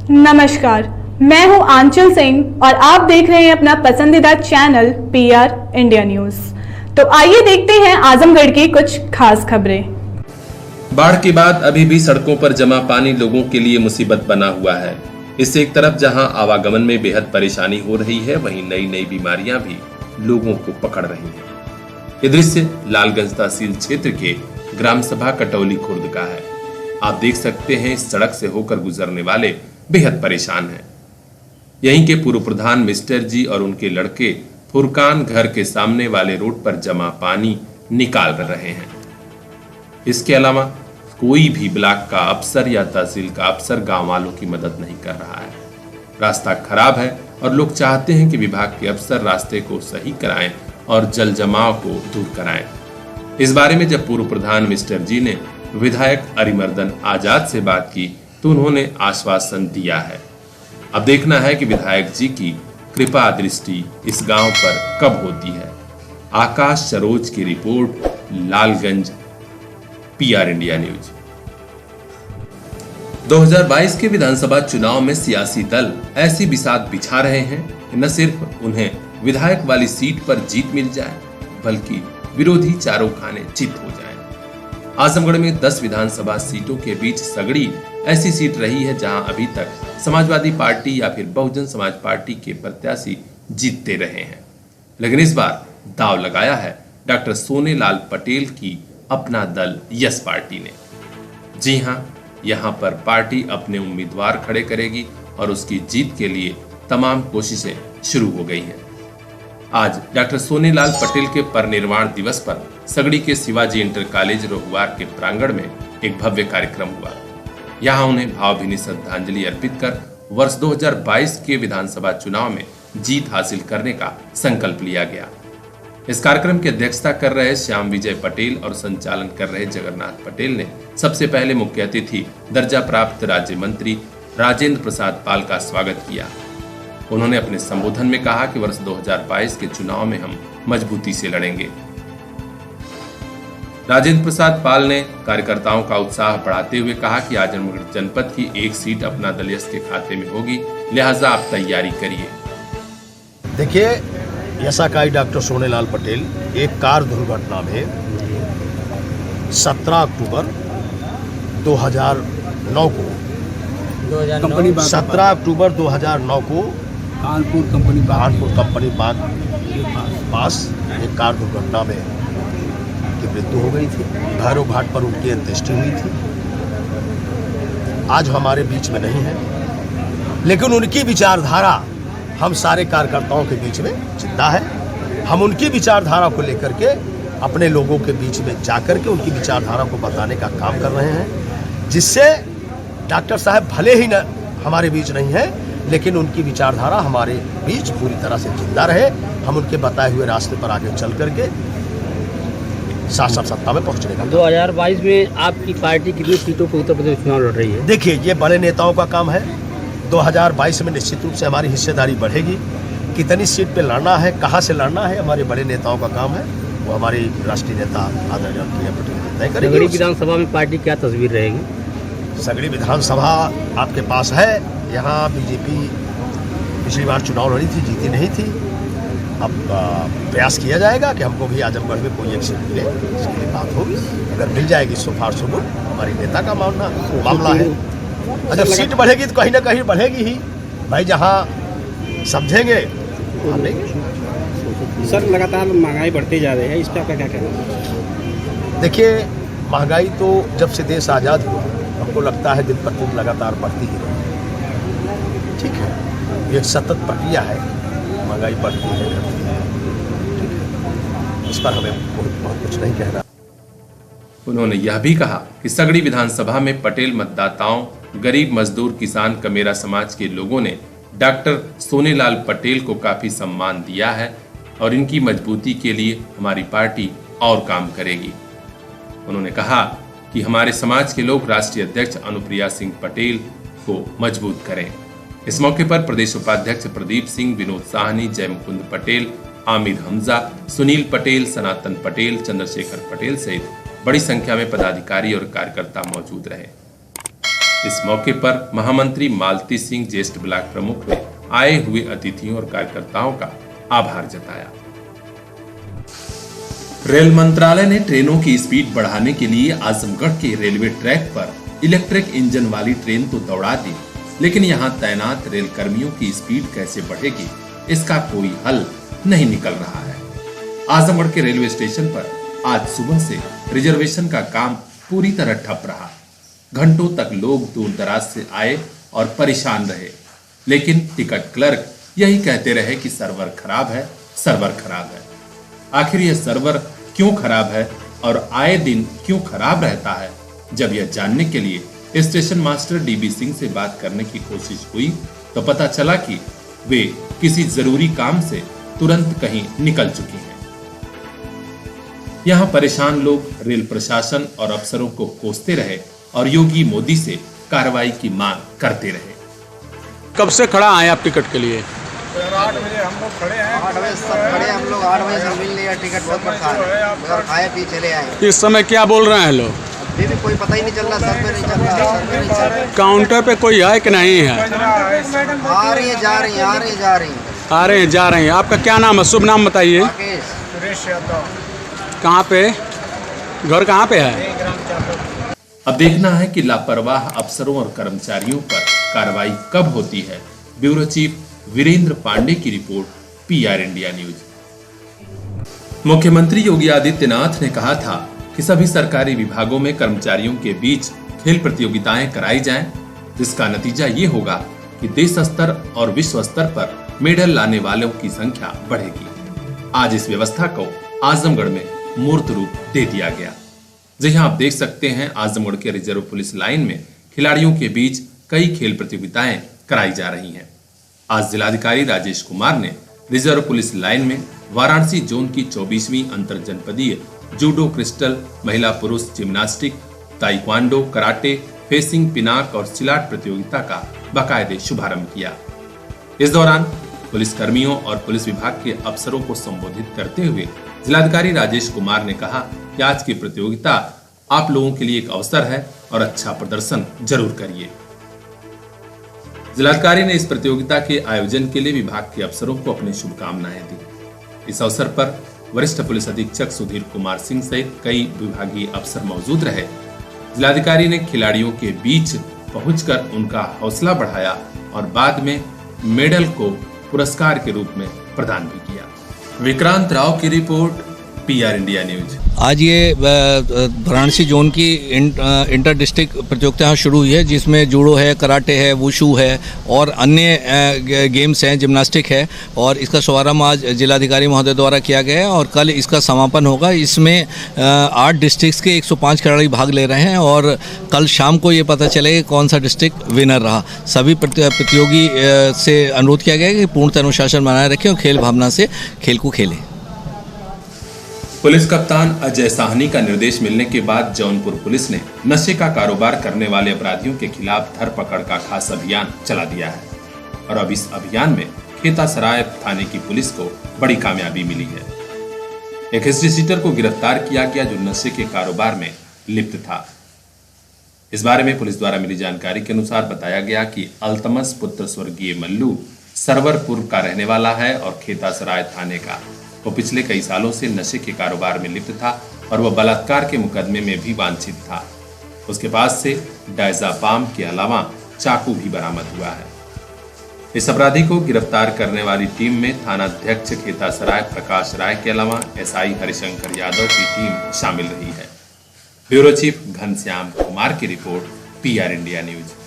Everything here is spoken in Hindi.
नमस्कार, मैं हूं आंचल सिंह और आप देख रहे हैं अपना पसंदीदा चैनल पीआर इंडिया न्यूज। तो आइए देखते हैं आजमगढ़ की कुछ खास खबरें। बाढ़ के बाद अभी भी सड़कों पर जमा पानी लोगों के लिए मुसीबत बना हुआ है। इससे एक तरफ जहां आवागमन में बेहद परेशानी हो रही है, वहीं नई नई बीमारियां भी लोगों को पकड़ रही हैं। ये दृश्य लालगंज तहसील क्षेत्र के ग्राम सभा कटौली खुर्द का है। आप देख सकते हैं इस सड़क से होकर गुजरने वाले बेहद परेशान हैं। यहीं के पूर्व प्रधान मिस्टर जी और उनके लड़के फुरकान घर के सामने वाले रोड पर जमा पानी निकाल रहे हैं। इसके अलावा कोई भी ब्लॉक का अफसर या तहसील का अफसर गांव वालों की मदद नहीं कर रहा है। रास्ता खराब है और लोग चाहते हैं कि विभाग के अफसर रास्ते को सही कराएं और जल जमाव को दूर कराएं। इस बारे में जब पूर्व प्रधान मिस्टर जी ने विधायक अरिमर्दन आजाद से बात की तो उन्होंने आश्वासन दिया है। अब देखना है कि विधायक जी की कृपा दृष्टि इस गांव पर कब होती है। आकाश सरोज की report, Lalganj, PR India news. 2022 के विधानसभा चुनाव में सियासी दल ऐसी बिसात बिछा रहे हैं कि न सिर्फ उन्हें विधायक वाली सीट पर जीत मिल जाए, बल्कि विरोधी चारों खाने चित हो जाए। आजमगढ़ में 10 विधानसभा सीटों के बीच सगड़ी ऐसी सीट रही है जहां अभी तक समाजवादी पार्टी या फिर बहुजन समाज पार्टी के प्रत्याशी जीतते रहे हैं। लेकिन इस बार दांव लगाया है डॉक्टर सोनेलाल पटेल की अपना दल यस पार्टी ने। जी हां, यहां पर पार्टी अपने उम्मीदवार खड़े करेगी और उसकी जीत के लिए तमाम कोशिशें शुरू हो गई हैं। आज डॉक्टर सोनेलाल पटेल के परिनिर्वाण दिवस पर सगड़ी के शिवाजी इंटर कॉलेज रोहवार के प्रांगण में एक भव्य कार्यक्रम हुआ। यहां उन्हें भावभीनी श्रद्धांजलि अर्पित कर वर्ष 2022 के विधानसभा चुनाव में जीत हासिल करने का संकल्प लिया गया। इस कार्यक्रम की अध्यक्षता कर रहे श्याम विजय पटेल और संचालन कर रहे जगन्नाथ पटेल ने सबसे पहले मुख्य अतिथि दर्जा प्राप्त राज्य मंत्री राजेंद्र प्रसाद पाल का स्वागत किया। उन्होंने अपने संबोधन में कहा कि वर्ष 2022 के चुनाव में हम मजबूती से लड़ेंगे। राजेंद्र प्रसाद पाल ने कार्यकर्ताओं का उत्साह बढ़ाते हुए कहा कि आजमगढ़ जनपद की एक सीट अपना दल यस के खाते में होगी, लिहाजा आप तैयारी करिए। देखिए, यशाकाई डॉक्टर सोनेलाल पटेल एक कार दुर्घटना में 17 अक्टूबर 2009 को 17 अक्टूबर 2009 को कानपुर कंपनी बाग के पास एक कार दुर्घटना में की मृत्यु हो गई थी। भैरव घाट पर उनकी अंत्येष्टि हुई थी। आज हमारे बीच में नहीं है, लेकिन उनकी विचारधारा हम सारे कार्यकर्ताओं के बीच में जिंदा है। हम उनकी विचारधारा को लेकर के अपने लोगों के बीच में जाकर के उनकी विचारधारा को बताने का काम कर रहे हैं, जिससे डॉक्टर साहब भले ही न हमारे बीच नहीं है, लेकिन उनकी विचारधारा हमारे बीच पूरी तरह से जिंदा रहे। हम उनके बताए हुए रास्ते पर आगे चल करके शासन सत्ता में पहुंचने का। 2022 में आपकी पार्टी कितनी सीटों पर उत्तर प्रदेश चुनाव लड़ रही है? देखिए, ये बड़े नेताओं का काम है। 2022 में निश्चित रूप से हमारी हिस्सेदारी बढ़ेगी। कितनी सीट पे लड़ना है, कहाँ से लड़ना है, हमारे बड़े नेताओं का काम है। वो हमारी राष्ट्रीय नेता आदरणीय प्रिया पटेल तय करेंगे। सगड़ी विधानसभा में पार्टी क्या तस्वीर रहेगी? सगड़ी विधानसभा आपके पास है। यहाँ बीजेपी पिछली बार चुनाव लड़ी थी, जीती नहीं थी। अब प्रयास किया जाएगा कि हमको भी आजमगढ़ में कोई एक सीट मिले, इसके लिए बात होगी। अगर मिल जाएगी सो फार सो गुड, हमारी नेता का मामला है। अगर सीट बढ़ेगी तो कहीं ना कहीं बढ़ेगी ही भाई, जहाँ समझेंगे हम लेंगे। सर, लगातार महंगाई बढ़ती जा रही है, इस पर आपका क्या कहना है? देखिए, महंगाई तो जब से देश आज़ाद हुआ हमको लगता है दिन प्रतिदिन लगातार बढ़ती ही रही। ठीक है, ये एक सतत प्रक्रिया है, महंगाई बढ़ती है, घटती है। इस पर हमें बहुत कुछ नहीं कहना। उन्होंने यह भी कहा कि सगड़ी विधानसभा में पटेल मतदाताओं, गरीब मजदूर, किसान, कमेरा समाज के लोगों ने डॉक्टर सोनेलाल पटेल को काफी सम्मान दिया है और इनकी मजबूती के लिए हमारी पार्टी और काम करेगी। उन्होंने कहा कि हमारे समाज के लोग राष्ट्रीय अध्यक्ष अनुप्रिया सिंह पटेल को मजबूत करें। इस मौके पर प्रदेश उपाध्यक्ष प्रदीप सिंह, विनोद साहनी, जय मुकुंद पटेल, आमिर हमजा, सुनील पटेल, सनातन पटेल, चंद्रशेखर पटेल सहित बड़ी संख्या में पदाधिकारी और कार्यकर्ता मौजूद रहे। इस मौके पर महामंत्री मालती सिंह ज्येष्ठ ब्लॉक प्रमुख ने आए हुए अतिथियों और कार्यकर्ताओं का आभार जताया। रेल मंत्रालय ने ट्रेनों की स्पीड बढ़ाने के लिए आजमगढ़ के रेलवे ट्रैक पर इलेक्ट्रिक इंजन वाली ट्रेन तो दौड़ा दी, लेकिन यहां तैनात रेल कर्मियों की स्पीड कैसे बढ़ेगी, इसका कोई हल नहीं निकल रहा है। आजमगढ़ के रेलवे स्टेशन पर आज सुबह से रिजर्वेशन का काम पूरी तरह ठप रहा। घंटों तक लोग दूर दराज से आए और परेशान रहे, लेकिन टिकट क्लर्क यही कहते रहे कि सर्वर खराब है, सर्वर खराब है। आखिर यह सर्वर क्यों खराब है और आए दिन क्यों खराब रहता है? जब यह जानने के लिए स्टेशन मास्टर डीबी सिंह से बात करने की कोशिश हुई तो पता चला कि वे किसी जरूरी काम से तुरंत कहीं निकल चुकी हैं। यहाँ परेशान लोग रेल प्रशासन और अफसरों को कोसते रहे और योगी मोदी से कार्रवाई की मांग करते रहे। कब से खड़ा आए आप टिकट के लिए? 8 बजे हम लोग खड़े हैं। 8 बजे सब खड़े हम लोग, 8 बजे से मिल लिया टिकट सब पर खाए पी चले आए। इस समय क्या बोल रहे हैं लोग? अभी भी कोई पता ही नहीं चल रहा, सर पे नहीं चल रहा, सर पे नहीं चल रहा। काउंटर पे कोई है कि नहीं है? आ रही है, जा रही है, आ रही है, जा रही है। आ रहे हैं, जा रहे हैं। आपका क्या नाम है? शुभ नाम बताइए। राकेश। कहाँ पे घर कहाँ पे है? अब देखना है कि लापरवाह अफसरों और कर्मचारियों पर कार्रवाई कब होती है। ब्यूरो चीफ वीरेंद्र पांडे की रिपोर्ट, पीआर इंडिया न्यूज। मुख्यमंत्री योगी आदित्यनाथ ने कहा था कि सभी सरकारी विभागों में कर्मचारियों के बीच खेल प्रतियोगिताएं कराई जाएं, जिसका नतीजा ये होगा कि देश स्तर और विश्व स्तर पर मेडल लाने वालों की संख्या बढ़ेगी। आज इस व्यवस्था को आजमगढ़ में मूर्त रूप दे दिया गया। जहां आप देख सकते हैं, आजमगढ़ के रिजर्व पुलिस लाइन में खिलाड़ियों के बीच कई खेल प्रतियोगिताएं कराई जा रही हैं। आज जिलाधिकारी राजेश कुमार ने रिजर्व पुलिस लाइन में वाराणसी जोन की 24वीं अंतर जनपदीय जूडो, क्रिस्टल, महिला पुरुष gymnastic, taekwondo, karate, fencing, pencak और सिलाट प्रतियोगिता का बाकायदे शुभारंभ किया। इस दौरान पुलिस कर्मियों और पुलिस विभाग के अफसरों को संबोधित करते हुए जिलाधिकारी राजेश कुमार ने कहा कि आज की प्रतियोगिता आप लोगों के लिए एक अवसर है और अच्छा प्रदर्शन जरूर करिए। जिलाधिकारी ने इस प्रतियोगिता के आयोजन के लिए विभाग के अफसरों को अपनी शुभकामनाएं दी। इस अवसर पर वरिष्ठ पुलिस अधीक्षक सुधीर कुमार सिंह सहित कई विभागीय अफसर मौजूद रहे। जिलाधिकारी ने खिलाड़ियों के बीच पहुंचकर उनका हौसला बढ़ाया और बाद में मेडल को पुरस्कार के रूप में प्रदान भी किया। विक्रांत राव की रिपोर्ट, पीआर इंडिया न्यूज। आज ये वाराणसी जोन की इंटर डिस्ट्रिक्ट प्रतियोगिता शुरू हुई है, जिसमें जूडो है, कराटे है, वुशु है और अन्य गेम्स हैं, जिम्नास्टिक है। और इसका शुभारंभ आज जिलाधिकारी महोदय द्वारा किया गया है और कल इसका समापन होगा। इसमें 8 डिस्ट्रिक्ट्स के 105 खिलाड़ी भाग ले रहे हैं और कल शाम को ये पता चलेगा कौन सा डिस्ट्रिक्ट विनर रहा। सभी प्रतियोगी से अनुरोध किया गया है कि पूर्णतः अनुशासन बनाए रखें और खेल भावना से खेल को खेलें। पुलिस कप्तान अजय साहनी का निर्देश मिलने के बाद जौनपुर पुलिस ने नशे का कारोबार करने वाले अपराधियों के खिलाफ धरपकड़ का खास अभियान चला दिया है और अब इस अभियान में खेतासराय थाने की पुलिस को बड़ी कामयाबी मिली है। एक हिस्ट्री सीटर को गिरफ्तार किया गया जो नशे के कारोबार में लिप्त था। इस बारे में पुलिस द्वारा मिली जानकारी के अनुसार बताया गया कि अल्तमस पुत्र स्वर्गीय मल्लू सरवरपुर का रहने वाला है और खेतासराय थाने का। वो पिछले कई सालों से नशे के कारोबार में लिप्त था और वह बलात्कार के मुकदमे में भी वांछित था। उसके पास से डायज़ापाम के अलावा चाकू भी बरामद हुआ है। इस अपराधी को गिरफ्तार करने वाली टीम में थानाध्यक्ष खेतासराय प्रकाश राय के अलावा एसआई हरिशंकर यादव की टीम शामिल रही है। ब्यूरो चीफ घनश्याम कुमार की रिपोर्ट, पीआर इंडिया न्यूज।